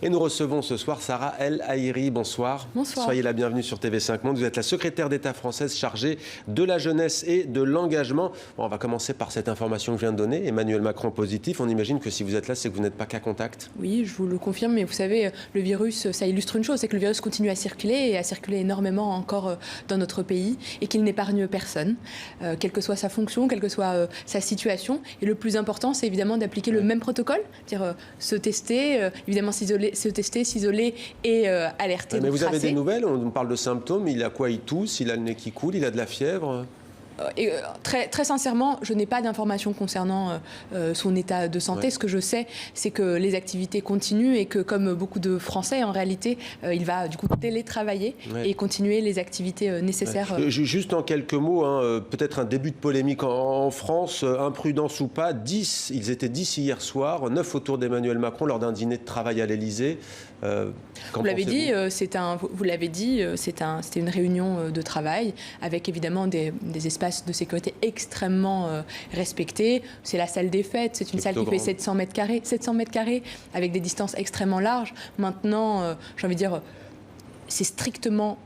Et nous recevons ce soir Sarah El Haïry. Bonsoir. Bonsoir. Soyez la bienvenue sur TV5 Monde. Vous êtes la secrétaire d'État française chargée de la jeunesse et de l'engagement. Bon, on va commencer par cette information que je viens de donner. Emmanuel Macron positif. On imagine que si vous êtes là, c'est que vous n'êtes pas cas contact. Oui, je vous le confirme, mais vous savez, le virus, ça illustre une chose, c'est que le virus continue à circuler et à circuler énormément encore dans notre pays et qu'il n'épargne personne, quelle que soit sa fonction, quelle que soit sa situation. Et le plus important, c'est évidemment d'appliquer le même protocole, c'est-à-dire se tester, évidemment se tester, s'isoler et alerter. Mais vous tracer. avez des nouvelles? On parle de symptômes. Il a quoi? Il tousse, il a le nez qui coule, il a de la fièvre? Très sincèrement, je n'ai pas d'informations concernant son état de santé. Ouais. Ce que je sais, c'est que les activités continuent et que, comme beaucoup de Français, en réalité, il va du coup télétravailler et continuer les activités nécessaires. Juste en quelques mots, peut-être un début de polémique en France, imprudence ou pas, ils étaient 10 hier soir, 9 autour d'Emmanuel Macron lors d'un dîner de travail à l'Élysée. Vous l'avez dit, c'était une réunion de travail avec évidemment des espaces de sécurité extrêmement respectés. C'est la salle des fêtes, c'est une salle qui fait 700 mètres carrés avec des distances extrêmement larges. Maintenant, j'ai envie de dire, c'est strictement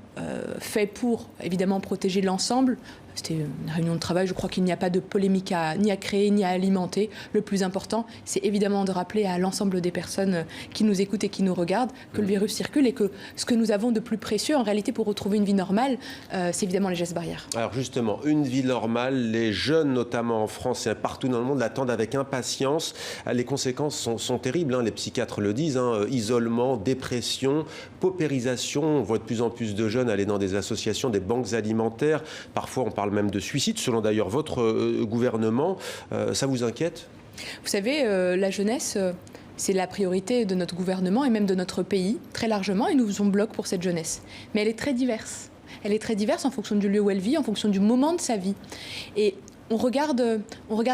fait pour évidemment protéger l'ensemble. C'était une réunion de travail, je crois qu'il n'y a pas de polémique ni à créer, ni à alimenter. Le plus important, c'est évidemment de rappeler à l'ensemble des personnes qui nous écoutent et qui nous regardent que le virus circule et que ce que nous avons de plus précieux, en réalité, pour retrouver une vie normale, c'est évidemment les gestes barrières. Alors justement, une vie normale, les jeunes, notamment en France et partout dans le monde, l'attendent avec impatience. Les conséquences sont terribles, les psychiatres le disent, isolement, dépression, paupérisation. On voit de plus en plus de jeunes aller dans des associations, des banques alimentaires. Parfois, on parle même de suicide, selon d'ailleurs votre gouvernement. Ça vous inquiète? Vous savez, la jeunesse, c'est la priorité de notre gouvernement et même de notre pays, très largement, et nous on bloque pour cette jeunesse. Mais elle est très diverse. Elle est très diverse en fonction du lieu où elle vit, en fonction du moment de sa vie. Et on regarde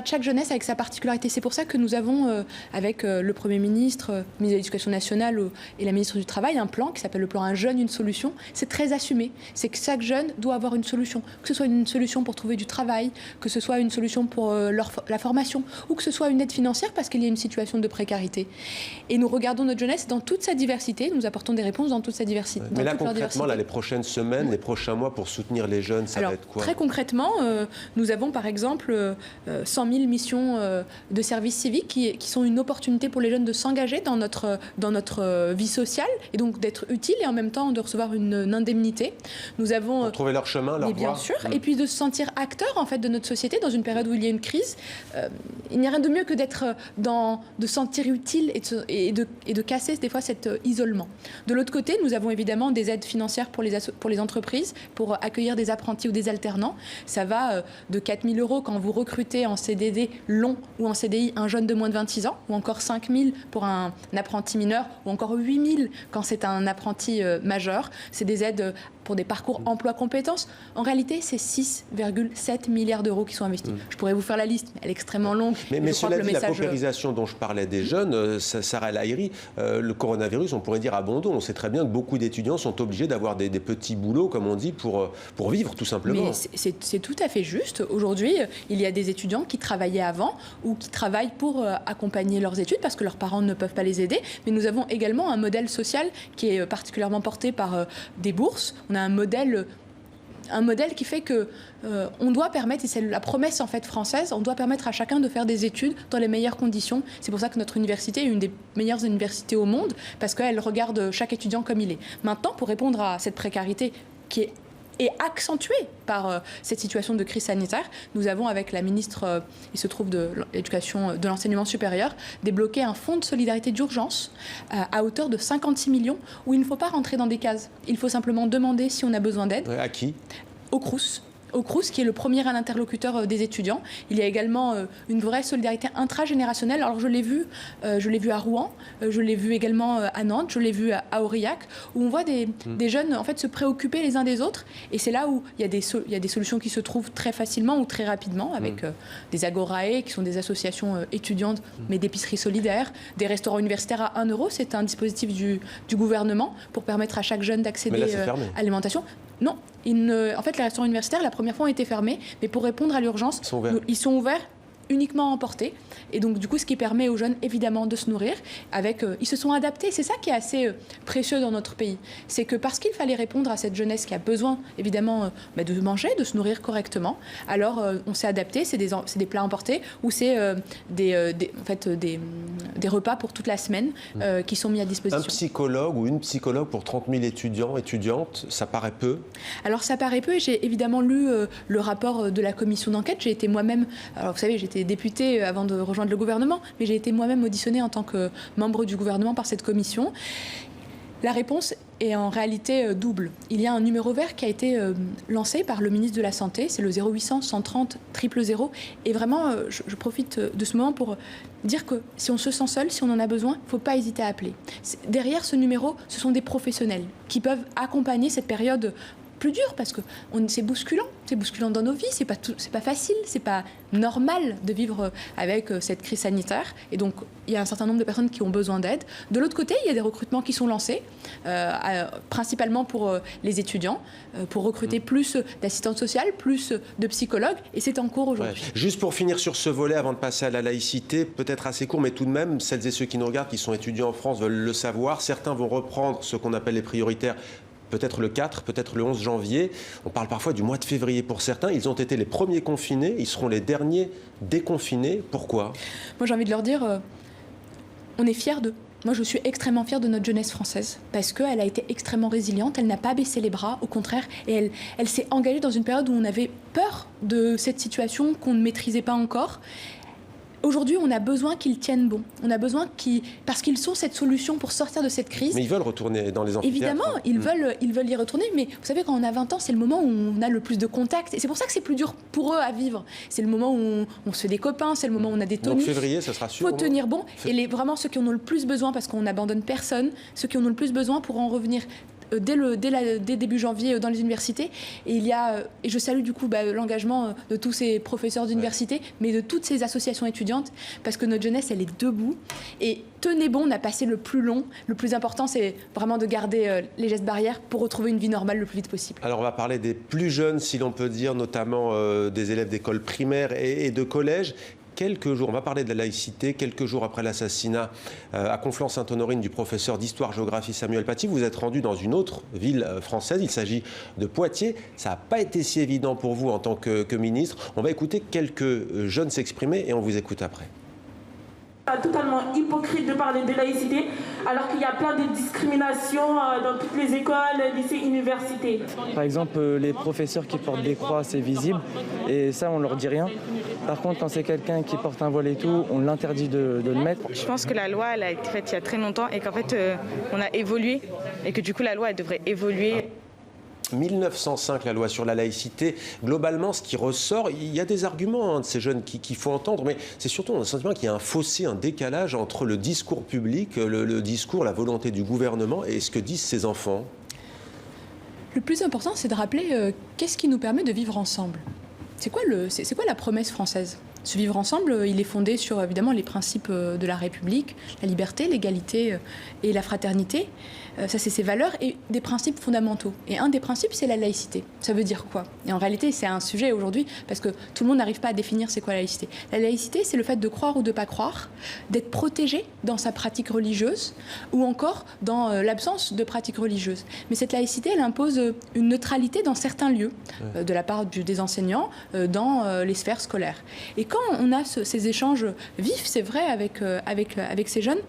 chaque jeunesse avec sa particularité. C'est pour ça que nous avons, avec le Premier ministre, le ministre de l'Éducation nationale et la ministre du Travail, un plan qui s'appelle le plan Un jeune, une solution. C'est très assumé. C'est que chaque jeune doit avoir une solution. Que ce soit une solution pour trouver du travail, que ce soit une solution pour la formation, ou que ce soit une aide financière parce qu'il y a une situation de précarité. Et nous regardons notre jeunesse dans toute sa diversité. Nous apportons des réponses dans toute sa diversité. Mais là, concrètement, les prochaines semaines, les prochains mois, pour soutenir les jeunes, ça va être quoi? Très concrètement, nous avons par exemple 100 000 missions de service civique qui sont une opportunité pour les jeunes de s'engager dans notre vie sociale et donc d'être utiles et en même temps de recevoir une indemnité. Nous avons pour trouver leur chemin, leur voie. Bien sûr, et puis de se sentir acteur en fait de notre société dans une période où il y a une crise. Il n'y a rien de mieux que de sentir utile et de casser des fois cet isolement. De l'autre côté, nous avons évidemment des aides financières pour les entreprises pour accueillir des apprentis ou des alternants. Ça va de 4 000 € quand vous recrutez en CDD long ou en CDI un jeune de moins de 26 ans, ou encore 5 000 pour un apprenti mineur, ou encore 8 000 quand c'est un apprenti majeur. C'est des aides pour des parcours emploi-compétences. En réalité, c'est 6,7 milliards d'euros qui sont investis. Je pourrais vous faire la liste, mais elle est extrêmement longue. Mais cela dit, la paupérisation dont je parlais des jeunes, Sarah El Haïry, le coronavirus, on pourrait dire à bon dos. On sait très bien que beaucoup d'étudiants sont obligés d'avoir des petits boulots, comme on dit, pour vivre, tout simplement. Mais c'est tout à fait juste. Aujourd'hui, il y a des étudiants qui travaillaient avant ou qui travaillent pour accompagner leurs études parce que leurs parents ne peuvent pas les aider. Mais nous avons également un modèle social qui est particulièrement porté par des bourses. On a un modèle qui fait que on doit permettre, et c'est la promesse en fait française, on doit permettre à chacun de faire des études dans les meilleures conditions. C'est pour ça que notre université est une des meilleures universités au monde parce qu'elle regarde chaque étudiant comme il est. Maintenant, pour répondre à cette précarité qui est accentuée par cette situation de crise sanitaire, nous avons avec la ministre, il se trouve de l'éducation, de l'enseignement supérieur, débloqué un fonds de solidarité d'urgence à hauteur de 56 millions où il ne faut pas rentrer dans des cases. Il faut simplement demander si on a besoin d'aide. À qui? Au Crous. Au Crous, qui est le premier interlocuteur des étudiants. Il y a également une vraie solidarité intragénérationnelle. Alors je l'ai vu à Rouen, je l'ai vu également à Nantes, je l'ai vu à Aurillac, où on voit des jeunes en fait se préoccuper les uns des autres. Et c'est là où il y a des solutions qui se trouvent très facilement ou très rapidement, avec des agorae, qui sont des associations étudiantes, mais d'épicerie solidaire, des restaurants universitaires à 1 €. C'est un dispositif du gouvernement pour permettre à chaque jeune d'accéder à l'alimentation. Non, en fait, les restaurants universitaires, la première fois, ont été fermés, mais pour répondre à l'urgence, ils sont ouverts uniquement emportés. Et donc, du coup, ce qui permet aux jeunes, évidemment, de se nourrir. Ils se sont adaptés. C'est ça qui est assez précieux dans notre pays. C'est que parce qu'il fallait répondre à cette jeunesse qui a besoin, évidemment, de manger, de se nourrir correctement, alors on s'est adapté. C'est des plats emportés ou c'est des repas pour toute la semaine qui sont mis à disposition. Un psychologue ou une psychologue pour 30 000 étudiants, étudiantes, ça paraît peu? Alors, ça paraît peu. J'ai évidemment lu le rapport de la commission d'enquête. J'ai été moi-même, alors vous savez, j'étais députée avant de rejoindre le gouvernement, mais j'ai été moi-même auditionnée en tant que membre du gouvernement par cette commission. La réponse est en réalité double. Il y a un numéro vert qui a été lancé par le ministre de la Santé, c'est le 0800 130 000. Et vraiment, je profite de ce moment pour dire que si on se sent seul, si on en a besoin, il ne faut pas hésiter à appeler. Derrière ce numéro, ce sont des professionnels qui peuvent accompagner cette période plus dur parce que c'est bousculant dans nos vies, c'est pas facile, c'est pas normal de vivre avec cette crise sanitaire et donc il y a un certain nombre de personnes qui ont besoin d'aide. De l'autre côté, il y a des recrutements qui sont lancés, principalement pour les étudiants, pour recruter plus d'assistantes sociales, plus de psychologues et c'est en cours aujourd'hui. Ouais. Juste pour finir sur ce volet, avant de passer à la laïcité, peut-être assez court, mais tout de même, celles et ceux qui nous regardent, qui sont étudiants en France, veulent le savoir. Certains vont reprendre ce qu'on appelle les prioritaires, peut-être le 4, peut-être le 11 janvier. On parle parfois du mois de février pour certains. Ils ont été les premiers confinés, ils seront les derniers déconfinés. Pourquoi ? Moi, j'ai envie de leur dire, on est fiers d'eux. Moi, je suis extrêmement fière de notre jeunesse française parce qu'elle a été extrêmement résiliente, elle n'a pas baissé les bras, au contraire, et elle s'est engagée dans une période où on avait peur de cette situation qu'on ne maîtrisait pas encore. Aujourd'hui, on a besoin qu'ils tiennent bon. On a besoin parce qu'ils sont cette solution pour sortir de cette crise. Mais ils veulent retourner dans les amphithéâtres. Évidemment, ils veulent y retourner. Mais vous savez, quand on a 20 ans, c'est le moment où on a le plus de contacts. Et c'est pour ça que c'est plus dur pour eux à vivre. C'est le moment où on se fait des copains, c'est le moment où on a des tonus. Donc février, ça sera sûr. Il faut tenir bon. Et vraiment, ceux qui en ont le plus besoin, parce qu'on n'abandonne personne, ceux qui en ont le plus besoin pour en revenir dès début janvier dans les universités. Et je salue du coup l'engagement de tous ces professeurs d'université, mais de toutes ces associations étudiantes, parce que notre jeunesse, elle est debout. Et tenez bon, on a passé le plus long. Le plus important, c'est vraiment de garder les gestes barrières pour retrouver une vie normale le plus vite possible. Alors, on va parler des plus jeunes, si l'on peut dire, notamment des élèves d'école primaire et de collège. Quelques jours, on va parler de la laïcité, quelques jours après l'assassinat à Conflans-Sainte-Honorine du professeur d'histoire-géographie Samuel Paty, vous êtes rendu dans une autre ville française, il s'agit de Poitiers. Ça n'a pas été si évident pour vous en tant que ministre. On va écouter quelques jeunes s'exprimer et on vous écoute après. Totalement hypocrite de parler de laïcité alors qu'il y a plein de discriminations dans toutes les écoles, lycées, universités. Par exemple, les professeurs qui portent des croix, c'est visible et ça, on leur dit rien. Par contre, quand c'est quelqu'un qui porte un voile et tout, on l'interdit de le mettre. Je pense que la loi, elle a été faite il y a très longtemps et qu'en fait, on a évolué et que du coup, la loi, elle devrait évoluer. 1905, la loi sur la laïcité. Globalement, ce qui ressort, il y a des arguments de ces jeunes qu'il faut entendre, mais c'est surtout un sentiment qu'il y a un fossé, un décalage entre le discours public, le discours, la volonté du gouvernement et ce que disent ces enfants. Le plus important, c'est de rappeler qu'est-ce qui nous permet de vivre ensemble. C'est quoi la promesse française ? Ce vivre ensemble, il est fondé sur évidemment les principes de la République, la liberté, l'égalité et la fraternité. Ça, c'est ses valeurs et des principes fondamentaux. Et un des principes, c'est la laïcité. Ça veut dire quoi ? Et en réalité, c'est un sujet aujourd'hui parce que tout le monde n'arrive pas à définir c'est quoi la laïcité. La laïcité, c'est le fait de croire ou de ne pas croire, d'être protégé dans sa pratique religieuse ou encore dans l'absence de pratique religieuse. Mais cette laïcité, elle impose une neutralité dans certains lieux, de la part des enseignants, dans les sphères scolaires. Et quand on a ces échanges vifs, c'est vrai, avec ces jeunes,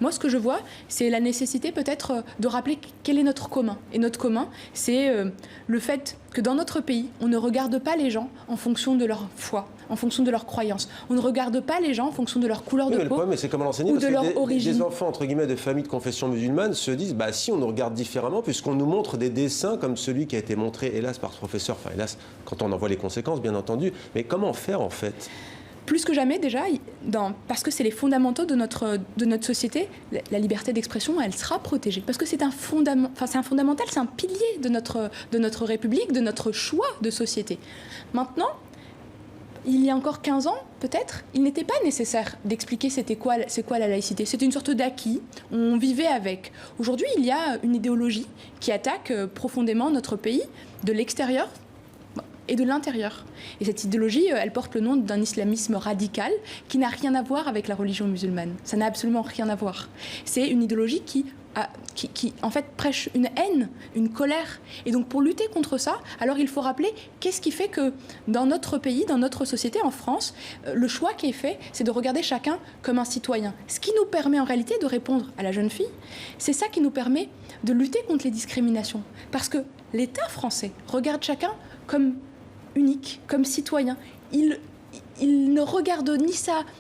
moi, ce que je vois, c'est la nécessité peut-être de rappeler quel est notre commun. Et notre commun, c'est le fait que dans notre pays, on ne regarde pas les gens en fonction de leur foi, en fonction de leur croyance. On ne regarde pas les gens en fonction de leur couleur de peau. Le problème, c'est comment l'enseigner, ou de leur origine. Des enfants, entre guillemets, de familles de confession musulmane se disent, si on nous regarde différemment, puisqu'on nous montre des dessins comme celui qui a été montré, hélas, par ce professeur, enfin, hélas, quand on en voit les conséquences, bien entendu. Mais comment faire, en fait ? Plus que jamais déjà, parce que c'est les fondamentaux de notre société, la liberté d'expression, elle sera protégée. Parce que c'est un fondamental, c'est un pilier de notre République, de notre choix de société. Maintenant, il y a encore 15 ans, peut-être, il n'était pas nécessaire d'expliquer c'est quoi la laïcité. C'était une sorte d'acquis, on vivait avec. Aujourd'hui, il y a une idéologie qui attaque profondément notre pays, de l'extérieur. et de l'intérieur. Et cette idéologie, elle porte le nom d'un islamisme radical qui n'a rien à voir avec la religion musulmane. Ça n'a absolument rien à voir. C'est une idéologie qui en fait prêche une haine, une colère. Et donc pour lutter contre ça, alors il faut rappeler qu'est-ce qui fait que dans notre pays, dans notre société, en France, le choix qui est fait, c'est de regarder chacun comme un citoyen. Ce qui nous permet en réalité de répondre à la jeune fille, c'est ça qui nous permet de lutter contre les discriminations. Parce que l'État français regarde chacun comme unique, comme citoyen. Il ne regarde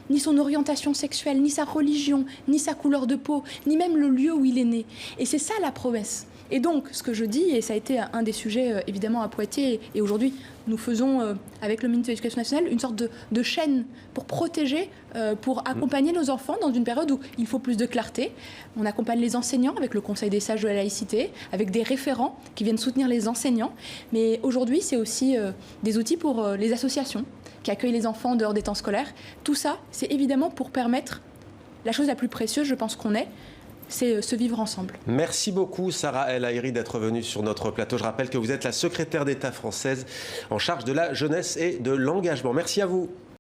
ni son orientation sexuelle, ni sa religion, ni sa couleur de peau, ni même le lieu où il est né. Et c'est ça la promesse. Et donc, ce que je dis, et ça a été un des sujets évidemment à Poitiers, et aujourd'hui nous faisons avec le ministre de l'Éducation nationale une sorte de chaîne pour protéger, pour accompagner nos enfants dans une période où il faut plus de clarté. On accompagne les enseignants avec le Conseil des sages de la laïcité, avec des référents qui viennent soutenir les enseignants. Mais aujourd'hui, c'est aussi des outils pour les associations qui accueillent les enfants en dehors des temps scolaires. Tout ça, c'est évidemment pour permettre la chose la plus précieuse, je pense qu'on est, c'est se vivre ensemble. Merci beaucoup Sarah El Haïry d'être venue sur notre plateau. Je rappelle que vous êtes la secrétaire d'État française en charge de la jeunesse et de l'engagement. Merci à vous.